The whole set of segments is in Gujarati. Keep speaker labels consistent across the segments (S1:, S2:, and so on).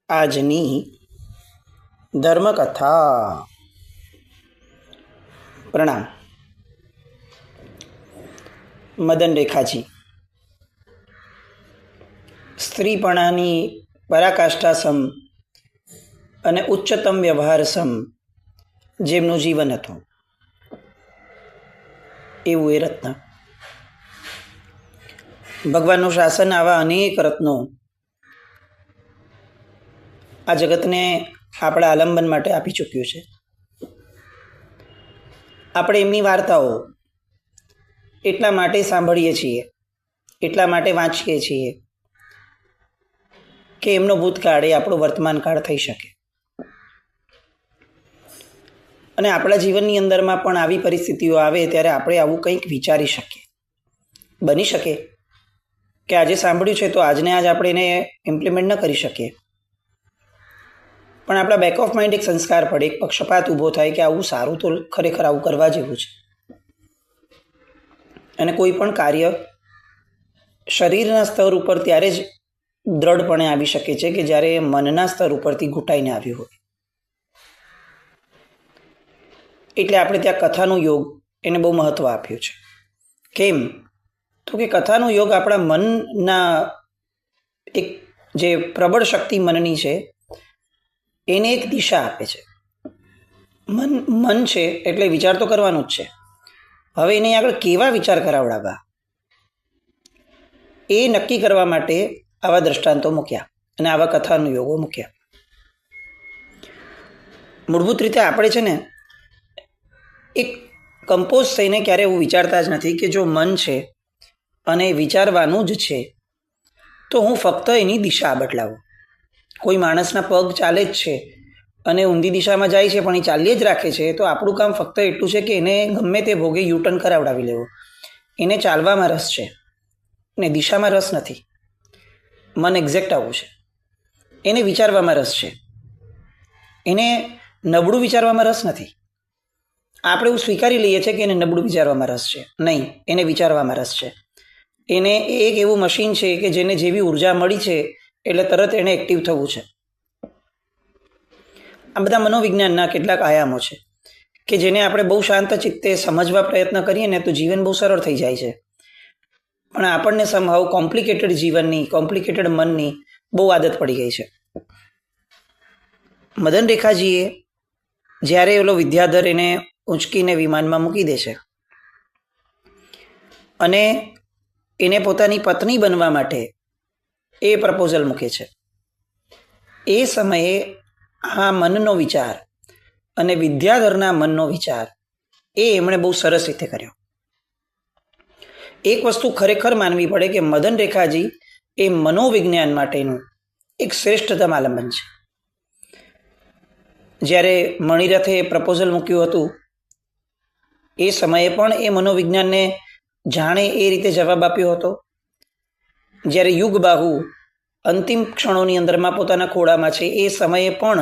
S1: આજની ધર્મકથા. પ્રણામ. મદન રેખાજી. સ્ત્રીપણાની પરાકાષ્ઠાસમ અને ઉચ્ચતમ વ્યવહારસમ જેમનું જીવન હતું એવું એ રત્ન. ભગવાનનું શાસન આવા અનેક રત્નો આ જગતને આપણા આલંબન માટે આપી ચૂક્યું છે. આપણે એમની વાર્તાઓ એટલા માટે સાંભળીએ છીએ, એટલા માટે વાંચીએ છીએ કે એમનો ભૂતકાળ એ આપણો વર્તમાન કાળ થઈ શકે. અને આપણા જીવનની અંદરમાં પણ આવી પરિસ્થિતિઓ આવે ત્યારે આપણે આવું કંઈક વિચારી શકીએ. બની શકે કે આજે સાંભળ્યું છે તો આજને આજ આપણે એને ઇમ્પ્લિમેન્ટ ન કરી શકીએ, પણ આપણા બેક ઓફ માઇન્ડ એક સંસ્કાર પડે, એક પક્ષપાત ઊભો થાય કે આવું સારું તો ખરેખર આવું કરવા જેવું છે. અને કોઈ પણ કાર્ય શરીરના સ્તર ઉપર ત્યારે જ દ્રઢપણે આવી શકે છે કે જ્યારે મનના સ્તર ઉપરથી ઘૂંટાઈને આવ્યું હોય. એટલે આપણે ત્યાં કથાનું યોગ એને બહુ મહત્વ આપ્યું છે. કેમ તો કે કથાનું યોગ આપણા મનના એક જે પ્રબળ શક્તિ મનની છે એને એક દિશા આપે છે. મન છે એટલે વિચાર તો કરવાનું જ છે. હવે એને આગળ કેવા વિચાર કરાવડાવવા એ નક્કી કરવા માટે આવા દ્રષ્ટાંતો મૂક્યા અને આવા કથાનું યોગો મૂક્યા. મૂળભૂત રીતે આપણે છે ને એક કમ્પોઝ થઈને ક્યારે એવું વિચારતા જ નથી કે જો મન છે અને વિચારવાનું જ છે તો હું ફક્ત એની દિશા બદલાવું. કોઈ માણસના પગ ચાલે જ છે અને ઊંધી દિશામાં જાય છે પણ એ ચાલ્યે જ રાખે છે તો આપણું કામ ફક્ત એટલું છે કે એને ગમે તે ભોગે યુટર્ન કરાવડાવી લેવો. એને ચાલવામાં રસ છે ને દિશામાં રસ નથી. મન એક્ઝેક્ટ આવું છે. એને વિચારવામાં રસ છે, એને નબળું વિચારવામાં રસ નથી. આપણે એવું સ્વીકારી લઈએ છીએ કે એને નબળું વિચારવામાં રસ છે. નહીં, એને વિચારવામાં રસ છે. એને એક એવું મશીન છે કે જેને જેવી ઉર્જા મળી છે એટલે તરત એને એક્ટિવ થવું છે. આ બધા મનોવિજ્ઞાનના કેટલાક આયામો છે કે જેને આપણે બહુ શાંત ચિત્તે સમજવા પ્રયત્ન કરીએ ને તો જીવન બહુ સરળ થઈ જાય છે. પણ આપણને સમહાવ કોમ્પ્લિકેટેડ જીવનની, કોમ્પ્લિકેટેડ મનની બહુ આદત પડી ગઈ છે. મદન રેખાજીએ જ્યારે ઓલો વિદ્યાધર એને ઉંચકીને વિમાનમાં મૂકી દે છે અને એને પોતાની પત્ની બનવા માટે એ પ્રપોઝલ મૂકે છે, એ સમયે આ મનનો વિચાર અને વિદ્યાધરના મનનો વિચાર એ એમણે બહુ સરસ રીતે કર્યો. એક વસ્તુ ખરેખર માનવી પડે કે મદન રેખાજી એ મનોવિજ્ઞાન માટેનું એક શ્રેષ્ઠતમ આલંબન છે. જ્યારે મણિરથે પ્રપોઝલ મૂક્યું હતું એ સમયે પણ એ મનોવિજ્ઞાનને જાણે એ રીતે જવાબ આપ્યો હતો. જ્યારે યુગબાહુ અંતિમ ક્ષણોની અંદરમાં પોતાના ખોળામાં છે એ સમયે પણ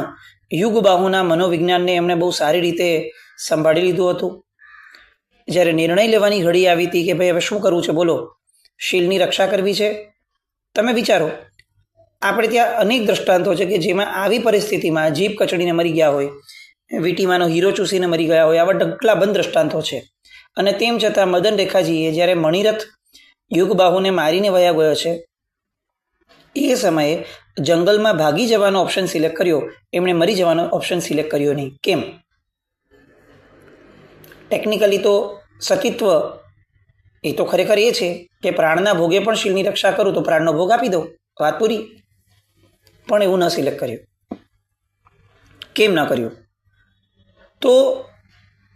S1: યુગબાહુના મનોવિજ્ઞાનને એમણે બહુ સારી રીતે સંભાળી લીધું હતું. જ્યારે નિર્ણય લેવાની ઘડી આવી હતી કે ભાઈ હવે શું કરવું છે, બોલો, શીલની રક્ષા કરવી છે, તમે વિચારો. આપણે ત્યાં અનેક દ્રષ્ટાંતો છે કે જેમાં આવી પરિસ્થિતિમાં જીભ કચડીને મરી ગયા હોય, વીટીમાંનો હીરો ચૂસીને મરી ગયા હોય, આવા ઢગલાબંધ દ્રષ્ટાંતો છે. અને તેમ છતાં મદન રેખાજીએ જ્યારે મણિરથ યુગબાહુને મારીને વયા ગયો છે એ સમયે જંગલમાં ભાગી જવાનો ઓપ્શન સિલેક્ટ કર્યો, એમણે મરી જવાનો ઓપ્શન સિલેક્ટ કર્યો નહીં. કેમ? ટેકનિકલી તો સતીત્વ એ તો ખરેખર એ છે કે પ્રાણના ભોગે પણ શીલની રક્ષા કરું તો પ્રાણનો ભોગ આપી દો, વાત પૂરી. પણ એવું ન સિલેક્ટ કર્યું. કેમ ન કર્યું? તો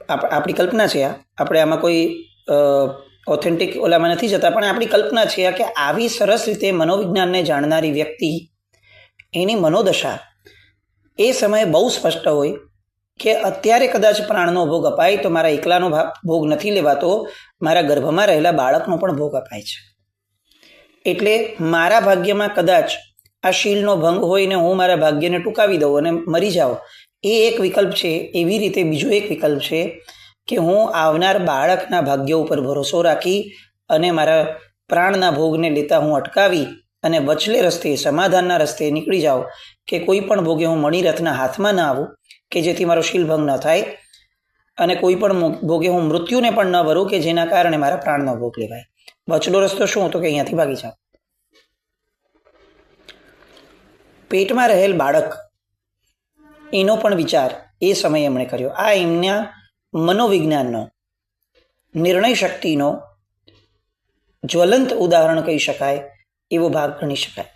S1: આપણી કલ્પના છે, આપણે આમાં કોઈ ઓથેન્ટિક ઓલામાં નથી જતા, પણ આપણી કલ્પના છે કે આવી સરસ રીતે મનોવિજ્ઞાનને જાણનારી વ્યક્તિ એની મનોદશા એ સમયે બહુ સ્પષ્ટ હોય કે અત્યારે કદાચ પ્રાણનો ભોગ અપાય તો મારા એકલાનો ભોગ નથી લેવાતો, મારા ગર્ભમાં રહેલા બાળકનો પણ ભોગ અપાય છે. એટલે મારા ભાગ્યમાં કદાચ આ શીલનો ભંગ હોય ને હું મારા ભાગ્યને ટૂંકાવી દઉં અને મરી જાઉં, એ એક વિકલ્પ છે. એવી રીતે બીજો એક વિકલ્પ છે કે હું આવનાર બાળકના ભાગ્ય ઉપર ભરોસો રાખી અને મારા પ્રાણના ભોગને લેતા હું અટકાવી અને વચલે રસ્તે સમાધાનના રસ્તે નીકળી જાઓ કે કોઈ પણ ભોગે હું મણિરથના હાથમાં ન આવું કે જેથી મારો શીલભંગ ન થાય, અને કોઈ પણ ભોગે હું મૃત્યુને પણ ન ભરું કે જેના કારણે મારા પ્રાણનો ભોગ લેવાય. વચલો રસ્તો શું? તો કે અહીંયાથી ભાગી જાઓ. પેટમાં રહેલ બાળક એનો પણ વિચાર એ સમયે એમણે કર્યો. આ એમના મનોવિજ્ઞાનનો, નિર્ણય શક્તિનો જ્વલંત ઉદાહરણ કહી શકાય એવો ભાગ ગણી શકાય.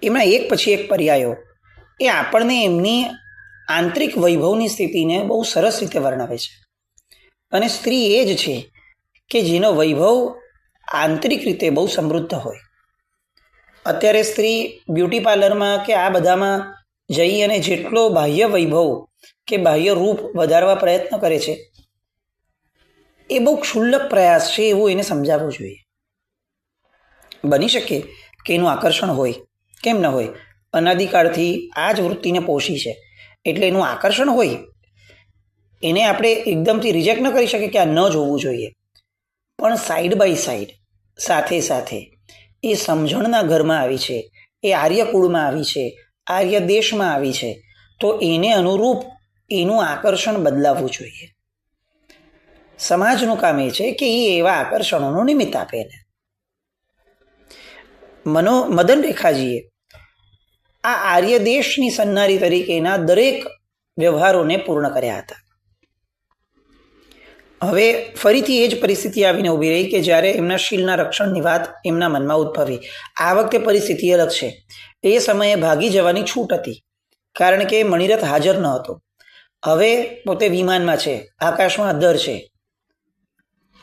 S1: એમના એક પછી એક પર્યાયો એ આપણને એમની આંતરિક વૈભવની સ્થિતિને બહુ સરસ રીતે વર્ણવે છે. અને સ્ત્રી એ જ છે કે જેનો વૈભવ આંતરિક રીતે બહુ સમૃદ્ધ હોય. અત્યારે સ્ત્રી બ્યુટી પાર્લરમાં કે આ બધામાં જઈ અને જેટલો બાહ્ય વૈભવ કે બાહ્ય રૂપ વધારવા પ્રયત્ન કરે છે એ બહુ ક્ષુલ્લક પ્રયાસ છે એવું એને સમજાવવું જોઈએ. બની શકે કે એનું આકર્ષણ હોય, કેમ ન હોય? અનાદિકાળથી આ જ વૃત્તિને પોષી છે એટલે એનું આકર્ષણ હોય. એને આપણે એકદમથી રિજેક્ટ ન કરી શકીએ કે આ ન જોવું જોઈએ. પણ સાઈડ બાય સાઈડ, સાથે સાથે એ સમજણના ઘરમાં આવી છે, એ આર્યકુળમાં આવી છે, આર્ય દેશમાં આવી છે, તો એને અનુરૂપ એનું આકર્ષણ બદલાવવું જોઈએ. સમાજનું કામ એ છે કે એ એવા આકર્ષણોનું નિમિત્ત આપે એને. મદન રેખાજીએ આ આર્ય દેશની સન્નારી તરીકેના દરેક વ્યવહારોને પૂર્ણ કર્યા હતા. હવે ફરીથી એ જ પરિસ્થિતિ આવીને ઊભી રહી કે જ્યારે એમના શીલના રક્ષણની વાત એમના મનમાં ઉદ્ભવી. આ વખતે પરિસ્થિતિ અલગ છે. એ સમયે ભાગી જવાની છૂટ હતી કારણ કે મણિરથ હાજર ન હતો. હવે પોતે વિમાનમાં છે, આકાશમાં દર છે,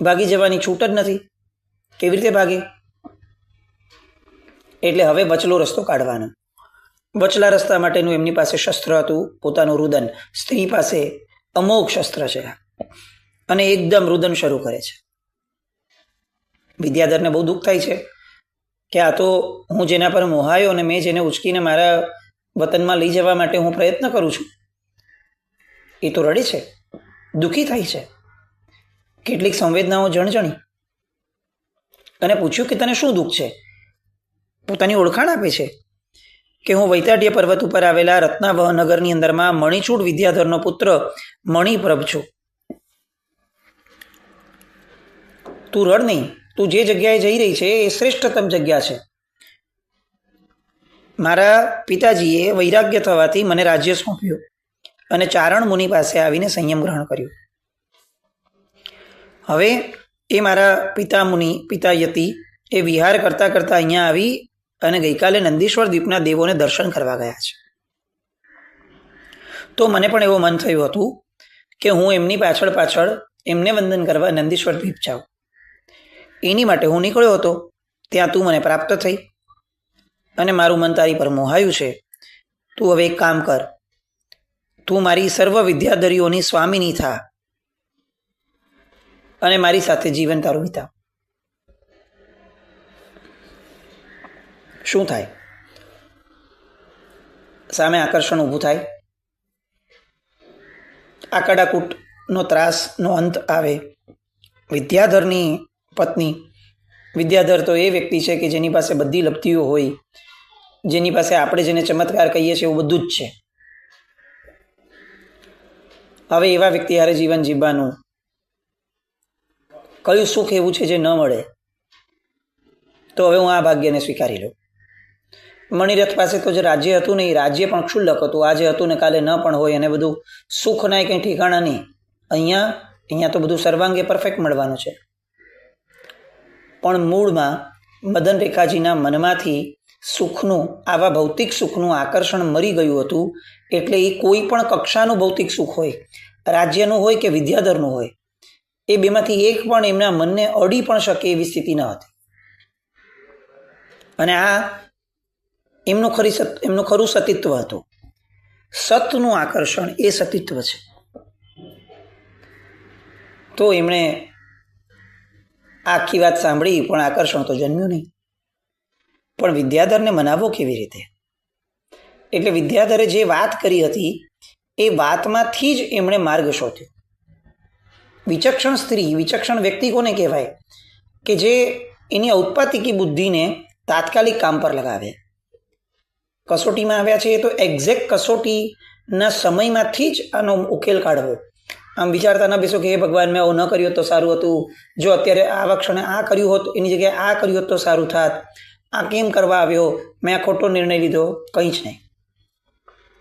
S1: ભાગી જવાની છૂટ જ નથી. કેવી રીતે ભાગે? એટલે હવે વચલો રસ્તો કાઢવાનો. વચલા રસ્તા માટેનું એમની પાસે શસ્ત્ર હતું, પોતાનું રુદન. સ્ત્રી પાસે અમોઘ શસ્ત્ર છે અને એકદમ રુદન શરૂ કરે છે. વિદ્યાધરને બહુ દુઃખ થાય છે કે આ તો હું જેના પર મોહાયો અને મેં જેને ઉચકીને મારા વતનમાં લઈ જવા માટે હું પ્રયત્ન કરું છું, એ તો રડે છે, દુઃખી થાય છે. કેટલીક સંવેદનાઓ જણજણી અને પૂછ્યું કે તને શું દુઃખ છે? પોતાની ઓળખાણ આપે છે કે હું વૈતાઢ્ય પર્વત ઉપર આવેલા રત્નાવહ નગરની અંદરમાં મણિચૂડ વિદ્યાધરનો પુત્ર મણિપ્રભ છું. તું રડ નહીં, તું જે જગ્યાએ જઈ રહી છે એ શ્રેષ્ઠતમ જગ્યા છે. મારા પિતાજીએ વૈરાગ્ય થવાથી મને રાજ્ય સોંપ્યું અને ચારણ મુનિ પાસે આવીને સંયમ ગ્રહણ કર્યું. હવે એ મારા પિતા યતિ એ વિહાર કરતાં કરતાં અહીંયા આવી અને ગઈકાલે નંદીશ્વર દ્વીપના દેવોને દર્શન કરવા ગયા છે. તો મને પણ એવું મન થયું હતું કે હું એમની પાછળ એમને વંદન કરવા નંદીશ્વર દ્વીપ જાઉં. એની માટે હું નીકળ્યો હતો. ત્યાં તું મને પ્રાપ્ત થઈ અને મારું મન તારી પર મોહાયું છે. તું હવે એક કામ કર, તું મારી સર્વ વિદ્યાધરીઓની સ્વામિની થા અને મારી સાથે જીવન તારું વિતાવ. શું થાય? સામે આકર્ષણ ઊભું થાય, આ કડાકૂટનો ત્રાસનો અંત આવે. વિદ્યાધરની પત્ની, વિદ્યાધર તો એ વ્યક્તિ છે કે જેની પાસે બધી લબ્ધિઓ હોય, જેની પાસે આપણે જેને ચમત્કાર કહીએ છીએ એવું બધું જ છે. હવે એવા વ્યક્તિ હારે જીવન જીવવાનું કયું સુખ એવું છે જે ન મળે? તો હવે હું આ ભાગ્યને સ્વીકારી લઉં. મણિરથ પાસે તો જે રાજ્ય હતું ને એ રાજ્ય પણ ક્ષુલ્લક હતું. આજે હતું ને કાલે ન પણ હોય અને બધું સુખના કંઈ ઠેકાણા નહીં. અહીંયા તો બધું સર્વાંગે પરફેક્ટ મળવાનું છે. પણ મૂળમાં મદન રેખાજીના મનમાંથી સુખનું, આવા ભૌતિક સુખનું આકર્ષણ મરી ગયું હતું. એટલે એ કોઈ પણ કક્ષાનું ભૌતિક સુખ હોય, રાજ્યનું હોય કે વિદ્યાધરનું હોય, એ બેમાંથી એક પણ એમના મનને અડી પણ શકે એવી સ્થિતિ ન હતી. અને આ એમનું ખરું સતીત્વ હતું. સતનું આકર્ષણ એ સતીત્વ છે. તો એમણે આખી વાત સાંભળી પણ આકર્ષણ તો જન્મ્યું નહીં. પણ વિદ્યાધરને મનાવવો કેવી રીતે? એટલે વિદ્યાધરે જે વાત કરી હતી એ વાતમાંથી જ એમણે માર્ગ શોધ્યો. વિચક્ષણ સ્ત્રી, વિચક્ષણ વ્યક્તિ કોને કહેવાય? કે જે એની ઔત્પાતિકી બુદ્ધિને તાત્કાલિક કામ પર લગાવે. કસોટીમાં આવ્યા છે તો એક્ઝેક્ટ કસોટીના સમયમાંથી જ આનો ઉકેલ કાઢવો. આમ વિચારતા ન બેસો કે હે ભગવાન, મેં આવું ન કર્યું હોત તો સારું હતું, જો અત્યારે આવા ક્ષણે આ કર્યું હોત એની જગ્યાએ આ કર્યું હોત તો સારું થાત, આ કેમ કરવા આવ્યો, મેં આ ખોટો નિર્ણય લીધો, કંઈ જ નહીં.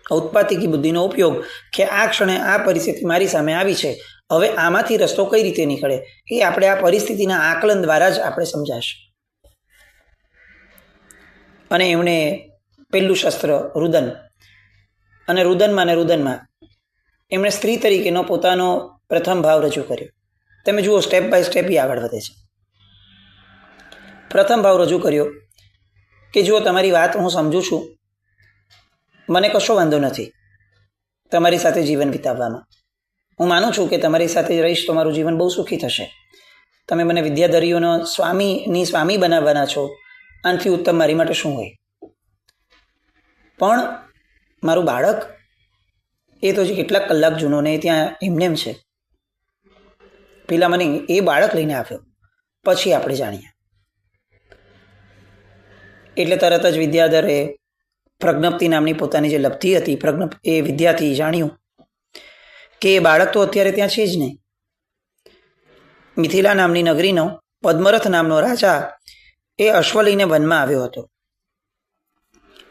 S1: ઔત્પાતિકી બુદ્ધિનો ઉપયોગ કે આ ક્ષણે આ પરિસ્થિતિ મારી સામે આવી છે, હવે આમાંથી રસ્તો કઈ રીતે નીકળે એ આપણે આ પરિસ્થિતિના આકલન દ્વારા જ આપણે સમજાશે. અને એમણે પહેલું શસ્ત્ર રુદન, અને રુદનમાં એમણે સ્ત્રી તરીકેનો પોતાનો પ્રથમ ભાવ રજૂ કર્યો. તમે જુઓ, સ્ટેપ બાય સ્ટેપ એ આગળ વધે છે. પ્રથમ ભાવ રજૂ કર્યો કે જો તમારી વાત હું સમજું છું, મને કશો વાંધો નથી તમારી સાથે જીવન વિતાવવામાં. હું માનું છું કે તમારી સાથે રહીશ તો મારું જીવન બહુ સુખી થશે. તમે મને વિદ્યાધરીઓનો સ્વામી બનાવવાના છો, આનાથી ઉત્તમ મારી માટે શું હોય? પણ મારું બાળક એ તો જે કેટલાક કલાક જૂનો ને ત્યાં એમનેમ છે, પેલા મને એ બાળક લઈને આપ્યો, પછી આપણે જાણીએ. એટલે તરત જ વિદ્યાધરે પ્રજ્ઞપ્તિ નામની પોતાની જે લબ્ધિ હતી, એ વિદ્યાથી જાણ્યું કે એ બાળક તો અત્યારે ત્યાં છે જ નહીં. મિથિલા નામની નગરીનો પદ્મરથ નામનો રાજા એ અશ્વ લઈને વનમાં આવ્યો હતો.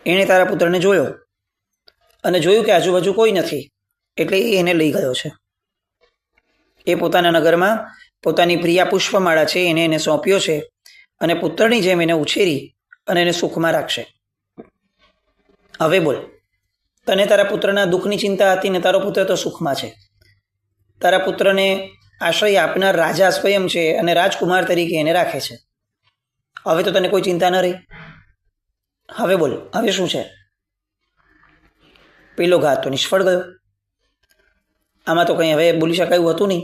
S1: એણે તારા પુત્રને જોયો અને જોયું કે આજુબાજુ કોઈ નથી, એટલે એ એને લઈ ગયો છે. એ પોતાના નગરમાં પોતાની પ્રિયા પુષ્પમાળા છે એને સોંપ્યો છે, અને પુત્રની જેમ એને ઉછેરી અને એને સુખમાં રાખશે. હવે બોલ, તને તારા પુત્રના દુઃખની ચિંતા હતી ને તારો પુત્ર તો સુખમાં છે. તારા પુત્રને આશ્રય આપનાર રાજા સ્વયં છે અને રાજકુમાર તરીકે એને રાખે છે. હવે તો તને કોઈ ચિંતા ન રહી. હવે બોલ, હવે શું છે? પેલો ઘાત તો નિષ્ફળ ગયો. આમાં તો કંઈ હવે બોલી શકાય એવું હતું નહીં,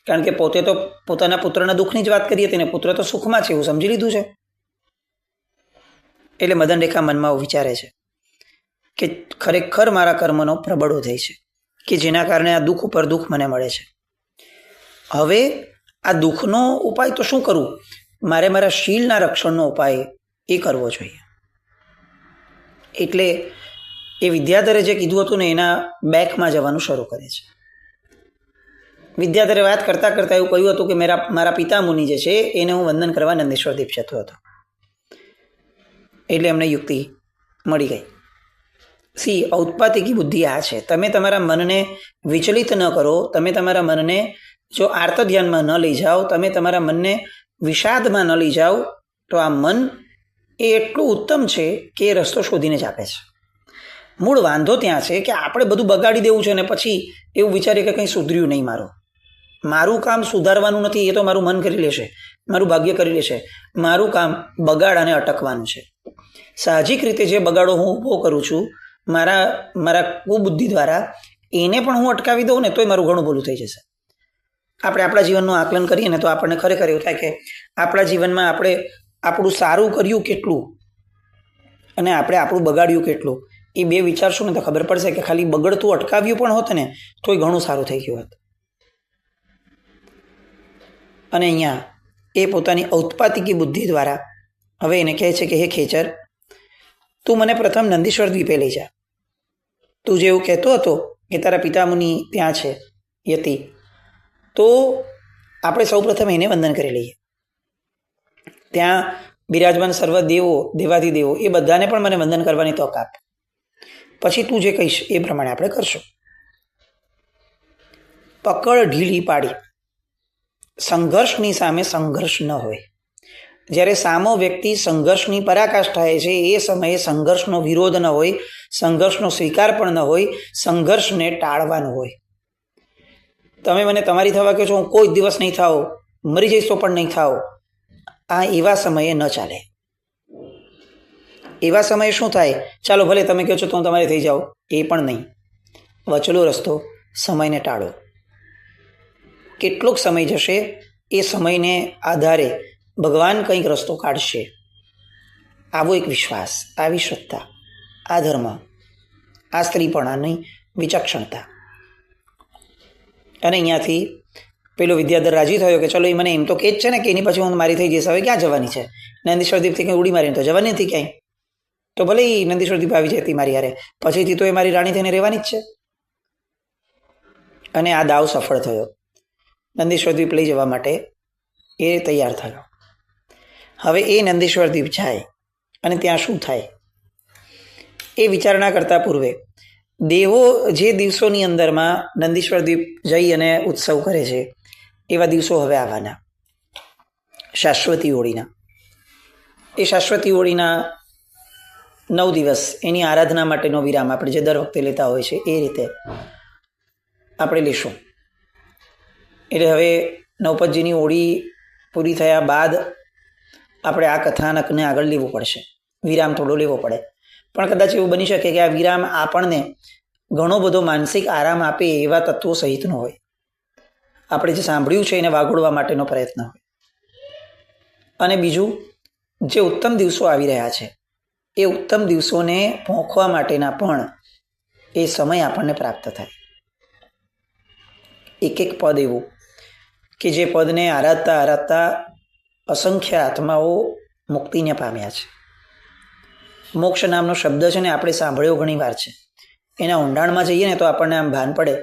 S1: કારણ કે પોતે તો પોતાના પુત્રના દુઃખની જ વાત કરી હતી ને પુત્ર તો સુખમાં છે એવું સમજી લીધું છે. એટલે મદન રેખા મનમાં વિચારે છે કે ખરેખર મારા કર્મનો પ્રબળો થઈ છે કે જેના કારણે આ દુઃખ ઉપર દુઃખ મને મળે છે. હવે આ દુઃખનો ઉપાય તો શું કરું? મારે મારા શીલના રક્ષણનો ઉપાય એ કરવો જોઈએ. એટલે એ વિદ્યાધરે જે કીધું હતું ને એના બેકમાં જવાનું શરૂ કરે છે. વિદ્યાધરે વાત કરતાં કરતાં એવું કહ્યું હતું કે મારા પિતા મુનિ જે છે એને હું વંદન કરવા નંદેશ્વર દીપ જતો હતો. એટલે એમને યુક્તિ મળી ગઈ. ઔત્પાતિકી બુદ્ધિ આ છે. તમે તમારા મનને વિચલિત ન કરો, તમે તમારા મનને જો આર્ત ધ્યાનમાં ન લઈ જાઓ, તમે તમારા મનને વિષાદમાં ન લઈ જાઓ, તો આ મન એ એટલું ઉત્તમ છે કે એ રસ્તો શોધીને જ આપે છે. મૂળ વાંધો ત્યાં છે કે આપણે બધું બગાડી દેવું છે અને પછી એવું વિચારીએ કે કંઈ સુધર્યું નહીં. મારું કામ સુધારવાનું નથી, એ તો મારું મન કરી લેશે, મારું ભાગ્ય કરી લેશે. મારું કામ બગાડ અને અટકવાનું છે. સાહજિક રીતે જે બગાડો હું ઊભો કરું છું મારા કુબુદ્ધિ દ્વારા, એને પણ હું અટકાવી દઉં ને તોય મારું ઘણું ભલું થઈ જશે. આપણે આપણા જીવનનું આકલન કરીએ ને તો આપણને ખરેખર એવું થાય કે આપણા જીવનમાં આપણે આપણું સારું કર્યું કેટલું અને આપણે આપણું બગાડ્યું કેટલું, એ બે વિચારશું ને તો ખબર પડશે કે ખાલી બગડતું અટકાવ્યું પણ હોત ને તોય ઘણું સારું થઈ ગયું હોત. અને અહીંયા એ પોતાની ઔત્પાતિકી બુદ્ધિ દ્વારા હવે એને કહે છે કે હે ખેચર, તું મને પ્રથમ નંદીશ્વર દ્વીપે લઈ જા. તું જે એવું કહેતો હતો કે તારા પિતામુનિ ત્યાં છે યતિ, તો આપણે સૌ પ્રથમ એને વંદન કરી લઈએ. ત્યાં બિરાજમાન સર્વ દેવો દેવાધિદેવો એ બધાને પણ મને વંદન કરવાની તક આપ. પછી તું જે કહીશ એ પ્રમાણે આપણે કરશું. પકડ ઢીલી પાડી. સંઘર્ષની સામે સંઘર્ષ ન હોય. જ્યારે સામો વ્યક્તિ સંઘર્ષની પરાકાષ્ઠાએ છે એ સમયે સંઘર્ષનો વિરોધ ન હોય, સંઘર્ષનો સ્વીકાર પણ ન હોય, સંઘર્ષને ટાળવાનો હોય. તમે મને તમારી થવા કહો છો, હું કોઈ દિવસ નહીં થાવ, મરી જઈશ તો પણ નહીં થાવ, આ એવા સમયે ન ચાલે. એવા સમયે શું થાય? ચાલો ભલે તમે કહો છો તો હું તમારે થઈ જાઓ, એ પણ નહીં. વચલો રસ્તો સમયને ટાળો. કેટલોક સમય જશે, એ સમયને આધારે ભગવાન કંઈક રસ્તો કાઢશે. આવો એક વિશ્વાસ, આવી શ્રદ્ધા, આ ધર્મ, આ સ્ત્રીપણાની વિચક્ષણતા. અને અહીંયાથી પેલો વિદ્યાધર રાજી થયો કે ચલો એ મને એમ તો કે જ છે ને કે એની પછી હું મારી થઈ જઈશ, હવે ક્યાં જવાની છે, નંદીશ્વરદીપથી કંઈ ઉડી મારીને તો જવાની નથી ક્યાંય, તો ભલે એ નંદીશ્વરદીપ આવી જતી મારી હારે, પછીથી તો એ મારી રાણી થઈને રહેવાની જ છે. અને આ દાવ સફળ થયો. નંદીશ્વરદીપ લઈ જવા માટે એ તૈયાર થયો. હવે એ નંદીશ્વરદીપ જાય અને ત્યાં શું થાય એ વિચારણા કરતા પૂર્વે દેવો જે દિવસોની અંદરમાં નંદીશ્વરદીપ જઈ અને ઉત્સવ કરે છે એવા દિવસો હવે આવવાના, શાશ્વતી હોળીના. એ શાશ્વતી હોળીના 9 દિવસ એની આરાધના માટેનો વિરામ આપણે જે દર વખતે લેતા હોય છે એ રીતે આપણે લઈશું. એટલે હવે નવપતજીની હોળી પૂરી થયા બાદ આપણે આ કથાનકને આગળ લેવું પડશે, વિરામ થોડો લેવો પડે. પણ કદાચ એવું બની શકે કે આ વિરામ આપણને ઘણો બધો માનસિક આરામ આપે એવા તત્વો સહિતનો હોય, આપણે જે સાંભળ્યું છે એને વાગોળવા માટેનો પ્રયત્ન હોય. અને બીજું, જે ઉત્તમ દિવસો આવી રહ્યા છે એ ઉત્તમ દિવસોને પહોંચવા માટેના પણ એ સમય આપણને પ્રાપ્ત થાય. એક એક પદ એવું કે જે પદને આરાધતા આરાધતા અસંખ્ય આત્માઓ મુક્તિને પામ્યા છે. મોક્ષ નામનો શબ્દ છે ને આપણે સાંભળ્યો ઘણી વાર છે, એના ઊંડાણમાં જઈએ ને તો આપણને આમ ભાન પડે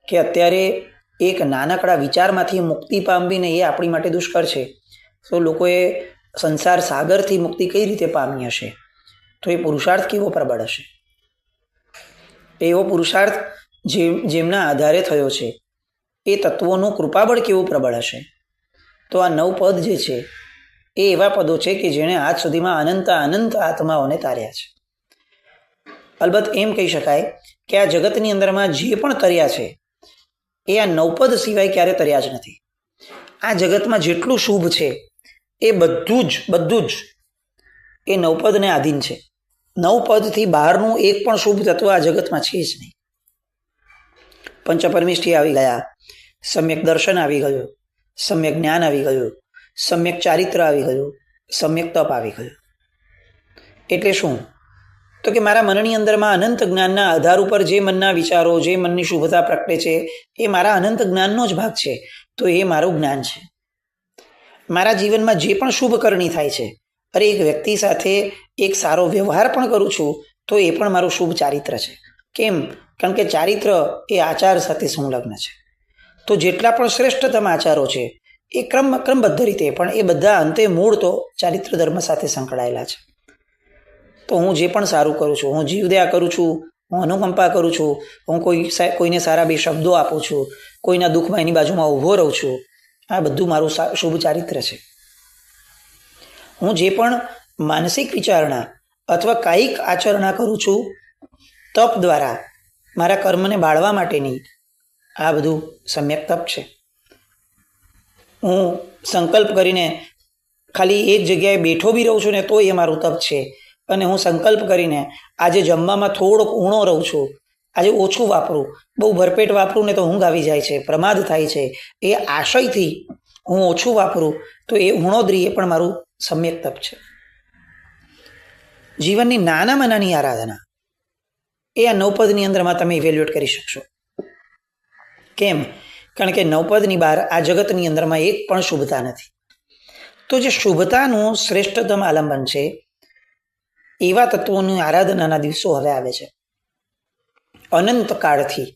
S1: કે અત્યારે એક નાનકડા વિચારમાંથી મુક્તિ પામવીને એ આપણી માટે દુષ્કર છે. તો લોકોએ સંસાર સાગરથી મુક્તિ કઈ રીતે પામી હશે, તો એ પુરુષાર્થ કેવો પ્રબળ હશે. એવો પુરુષાર્થ જેમના આધારે થયો છે એ તત્વોનું કૃપાબળ કેવું પ્રબળ હશે. તો આ 9 પદ જે છે એ એવા પદો છે કે જેણે આજ સુધીમાં અનંત આત્માઓને તાર્યા છે. અલબત્ત એમ કહી શકાય કે આ જગતની અંદરમાં જે પણ તર્યા છે એ આ 9 પદ સિવાય ક્યારે તર્યા જ નથી. આ જગતમાં જેટલું શુભ છે એ બધું જ એ 9 પદને આધીન છે. 9 પદથી બહારનું એક પણ શુભ તત્વ આ જગતમાં છે જ નહીં. પંચપરમિષ્ઠી આવી ગયા, સમ્યક દર્શન આવી ગયું, સમ્યક જ્ઞાન આવી ગયું, સમ્યક ચારિત્ર આવી ગયું, સમ્યક તપ આવી ગયું. એટલે શું? તો કે મારા મનની અંદરમાં અનંત જ્ઞાનના આધાર ઉપર જે મનના વિચારો, જે મનની શુભતા પ્રગટે છે એ મારા અનંત જ્ઞાનનો જ ભાગ છે. તો એ મારું જ્ઞાન છે. મારા જીવનમાં જે પણ શુભ કરણી થાય છે, અરે એક વ્યક્તિ સાથે એક સારો વ્યવહાર પણ કરું છું તો એ પણ મારું શુભ ચારિત્ર છે. કેમ? કારણ કે ચારિત્ર એ આચાર સાથે સંલગ્ન છે. તો જેટલા પણ શ્રેષ્ઠતમ આચારો છે એ ક્રમબદ્ધ રીતે પણ એ બધા અંતે મૂળ તો ચારિત્ર ધર્મ સાથે સંકળાયેલા છે. તો હું જે પણ સારું કરું છું, હું જીવદયા કરું છું, હું અનુકંપા કરું છું, હું કોઈને સારા 2 શબ્દો આપું છું, કોઈના દુઃખમાં એની બાજુમાં ઊભો રહું છું, આ બધું મારું શુભ ચારિત્ર છે. હું જે પણ માનસિક વિચારણા અથવા કાયિક આચરણા કરું છું તપ દ્વારા મારા કર્મને બાળવા માટેની, આ બધું સમ્યક તપ છે. હું સંકલ્પ કરીને ખાલી એક જગ્યાએ બેઠો બી રહું છું ને તો એ મારું તપ છે. અને હું સંકલ્પ કરીને આજે જમવામાં થોડોક ઊણો રહું છું, આજે ઓછું વાપરું, બહુ ભરપેટ વાપરું ને તો ઊંઘ આવી જાય છે, પ્રમાદ થાય છે, એ આશયથી હું ઓછું વાપરું તો એ ઊણોદરી એ પણ મારું સમ્યક તપ છે. જીવનની નાનામાં નાની આરાધના એ આ 9 પદની અંદરમાં તમે ઇવેલ્યુએટ કરી શકશો. કેમ? કારણ કે 9 પદની બહાર આ જગતની અંદરમાં એક પણ શુભતા નથી. તો જે શુભતાનું શ્રેષ્ઠતમ આલંબન છે એવા તત્વોની આરાધનાના દિવસો હવે આવે છે. અનંત કાળથી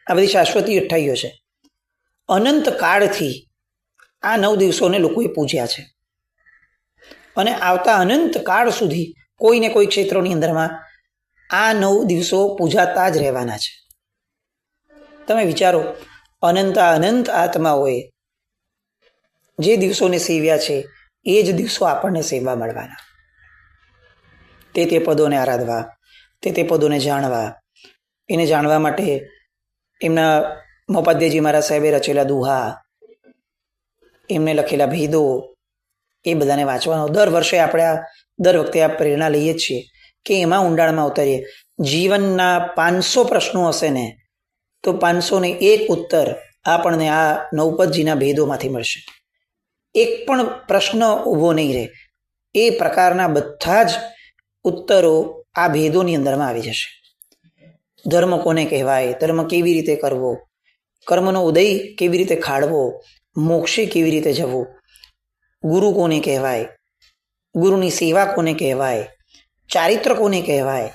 S1: આ બધી શાશ્વતી અઠ્ઠાઈઓ છે. અનંત કાળથી આ 9 દિવસોને લોકોએ પૂજ્યા છે અને આવતા અનંત કાળ સુધી કોઈને કોઈ ક્ષેત્રોની અંદરમાં આ 9 દિવસો પૂજાતા જ રહેવાના છે. તમે વિચારો, અનંત આત્માઓએ જે દિવસોને સેવ્યા છે એ જ દિવસો આપણને સેવા મળવાના. તે પદોને આરાધવા, તે પદોને જાણવા, એને જાણવા માટે એમના મોપાધ્યાયજી મહારાજ સાહેબે રચેલા દુહા, એમને લખેલા ભેદો, એ બધાને વાંચવાનો દર વખતે આ પ્રેરણા લઈએ જ છીએ કે એમાં ઊંડાણમાં ઉતરીએ. જીવનના 500 પ્રશ્નો હશે ને તો 501 ઉત્તર આપણને આ 9 પદજીના ભેદોમાંથી મળશે. એક પણ પ્રશ્ન ઊભો નહીં રહે. એ પ્રકારના બધા જ ઉત્તરો આ ભેદોની અંદરમાં આવી જશે. ધર્મ કોને કહેવાય, ધર્મ કેવી રીતે કરવો, કર્મનો ઉદય કેવી રીતે ખાળવો, મોક્ષે કેવી રીતે જવું, ગુરુ કોને કહેવાય, ગુરુની સેવા કોને કહેવાય, ચારિત્ર કોને કહેવાય,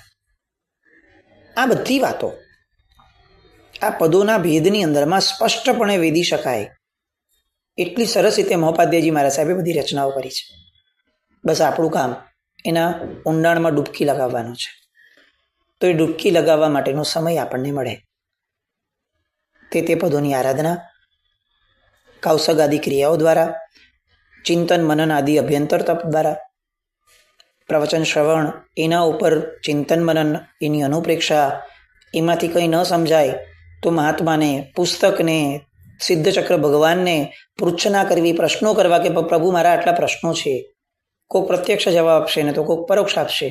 S1: આ બધી વાતો આ પદોના ભેદની અંદરમાં સ્પષ્ટપણે વેદી શકાય એટલી સરસ રીતે મહોપાધ્યાયજી મહારાજ સાહેબે બધી રચનાઓ કરી છે. બસ આપણું કામ એના ઊંડાણમાં ડૂબકી લગાવવાનું છે. તો એ ડૂબકી લગાવવા માટેનો સમય આપણને મળે તે પદોની આરાધના કૌશગ આદિ ક્રિયાઓ દ્વારા, ચિંતન મનન આદિ અભ્યંતર તપ દ્વારા, પ્રવચન શ્રવણ, એના ઉપર ચિંતન મનન, એની અનુપ્રેક્ષા, એમાંથી કંઈ ન સમજાય તો મહાત્માને, પુસ્તકને, સિદ્ધચક્ર ભગવાનને પૃચ્છના કરવી, પ્રશ્નો કરવા કે પ્રભુ મારા આટલા પ્રશ્નો છે. કોઈક પ્રત્યક્ષ જવાબ આપશે ને તો કોઈક પરોક્ષ આપશે,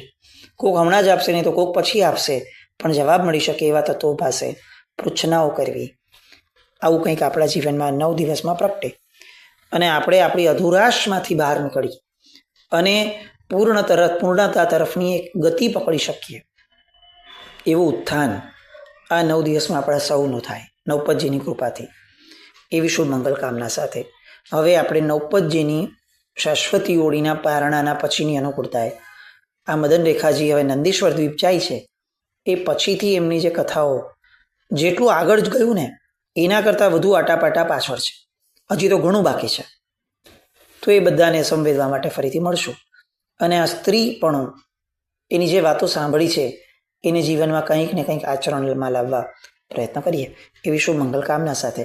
S1: કોઈક હમણાં જ આપશે ને તો કોઈક પછી આપશે, પણ જવાબ મળી શકે એવા તત્વો પાસે પૃચ્છનાઓ કરવી. આવું કંઈક આપણા જીવનમાં 9 દિવસમાં પ્રગટે અને આપણે આપણી અધુરાશમાંથી બહાર નીકળી અને પૂર્ણતા તરફની એક ગતિ પકડી શકીએ એવું ઉત્થાન આ 9 દિવસમાં આપણા સૌનું થાય નૌપતજીની કૃપાથી. એવી શુભ મંગલ કામના સાથે હવે આપણે નૌપતજીની શાશ્વતી ઓળીના પારણાના પછીની અનુકૂળતાએ આ મદન રેખાજી હવે નંદીશ્વર દ્વીપ જાય છે એ પછીથી એમની જે કથાઓ જેટલું આગળ જ ગયું ને એના કરતાં વધુ આટાપાટા પાછળ છે, હજી તો ઘણું બાકી છે. તો એ બધાને સંવેદવા માટે ફરીથી મળશું અને આ સ્ત્રી પણ એની જે વાતો સાંભળી છે એને જીવનમાં કંઈક ને કંઈક આચરણમાં લાવવા પ્રયત્ન કરીએ એવી શુભ મંગલ કામના સાથે.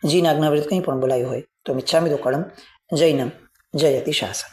S1: જી નાગનાવૃત કંઈ પણ બોલાયું હોય તો મિચ્છામિ દુક્કડમ. જૈનમ જયતિ શાસન.